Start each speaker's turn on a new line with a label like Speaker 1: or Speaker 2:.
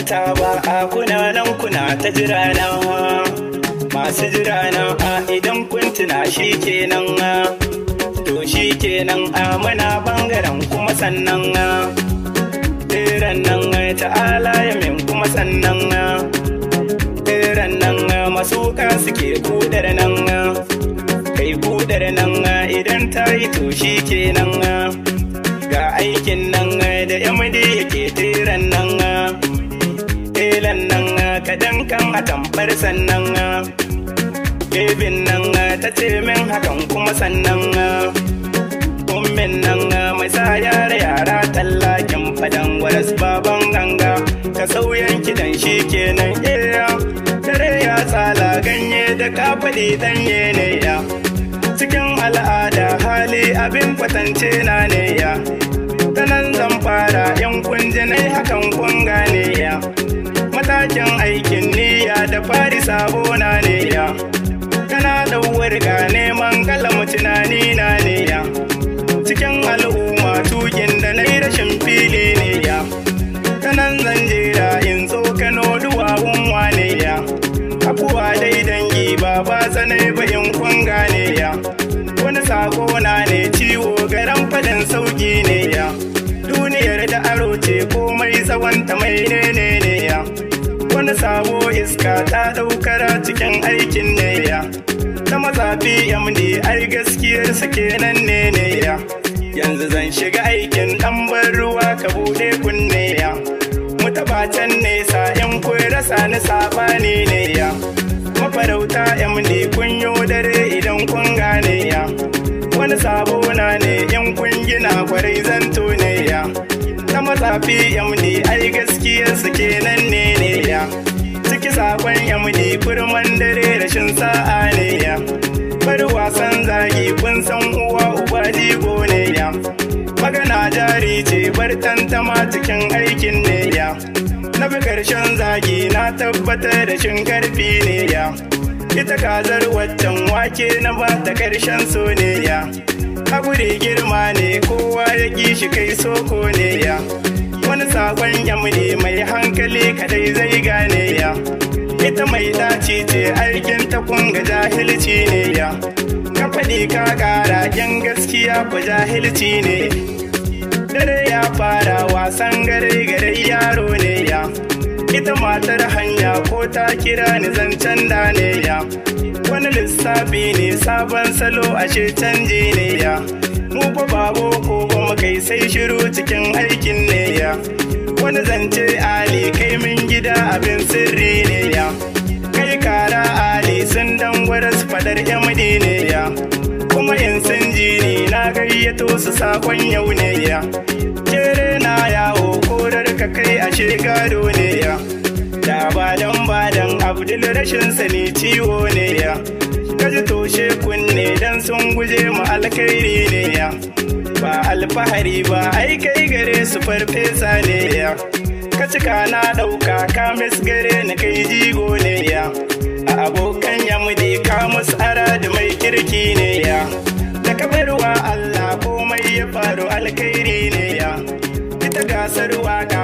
Speaker 1: manta ba a kuna nan kuna ta jira na masu jira na idan kun tuna shi kenan to shi kenan muna bangaren kuma sannan ran nan ta'ala ya min kuma sannan ran nan masuka suke kudar nan kai kudar nan idan ta yi to shi kenan ga aikin nan da yamdi yake tiran nan telan nan kadan kan a tambar sannan bebin nan ta ce min hakan kuma sannan ummin nan mai sa yara tallakin fadan waras baban ganga ka sauyan kidan shi kenan iya dare ya tsala ganye da ka faɗi ɗanye ne ya cikin al'ada hali abin kwatance na ne ya ta nan zan fara yan kunjinai hakan kun gane ya matakin aikin niyya da fari sabo na ne ya kana ɗauwar ga neman kalamu tunani na ne ya cikin al'umma tukin da na yi rashin fili ne ya ta nan zan jera in tsokano duwawun wane ya abuwa dai dangi ba ba sanai ba in kun gane ya wani sako na ne ciwo garan fadin sauki ne ya duniyar da aro ce komai tsawonta mai ne ya wani sabo iska ta daukara cikin aikin ne ya ta mazafi yamdi ai gaskiyar sa kenan ne ya yanzu zan shiga aikin ɗanban ruwa ka bude kunne ya mutabatan nesa yan kun rasa ni sabani ne ya mafarauta yamdi kun yo dare idan kun gane ya wani sabo na ne yan kun gina kwarai zanto ne ya ta matsafi yamdi ai gaskiyar su kenan ne ya ciki sabon yamdi kurman dare rashin sa'a ne ya bari wasan zagi kun san uwa uba jigo ne ya magana jari ce bar tantama cikin aikin ne ya na bi karshen zagi na tabbatar da shin karfi ne ya ita kazar waccan wake na ba ta karshen so ne ya haƙuri girma ne kowa ya ƙi shi kai soko ne ya wani sakon yamdi mai hankali kadai zai gane ya ita mai daci ce aikin ta kunga jahilci ne ya ka faɗi ka ƙara yan gaskiya ku jahilci ne dare ya fara wasan gare yaro ne ya ita matar hanya ko ta kira ni zancen da ne ya wani lissafi ne sabon salo ashe canji ne ya mu fa babo ko mu kai sai shiru cikin aikin ne ya wani zance ali kai min gida abin sirri ne ya kai kara ali sun dangwara su fadar yamdi ne ya kuma in sun ji ni na gayyato su sakon yau ne ya kere na yawo korar ka kai ashe gado ne ya da badan abdul rashin sani ciwo ne ya kaji toshe kunne dan sun guje mu alkhairi ne ya ba alfahari ba ai kai gare su farfesa ne ya ka cika na ɗauka ka gare ni kai jigo ne ya a abokan yamdi ka musara da mai kirki ne ya da kabarwa Allah komai ya faru alkhairi ne ya ita gasar waka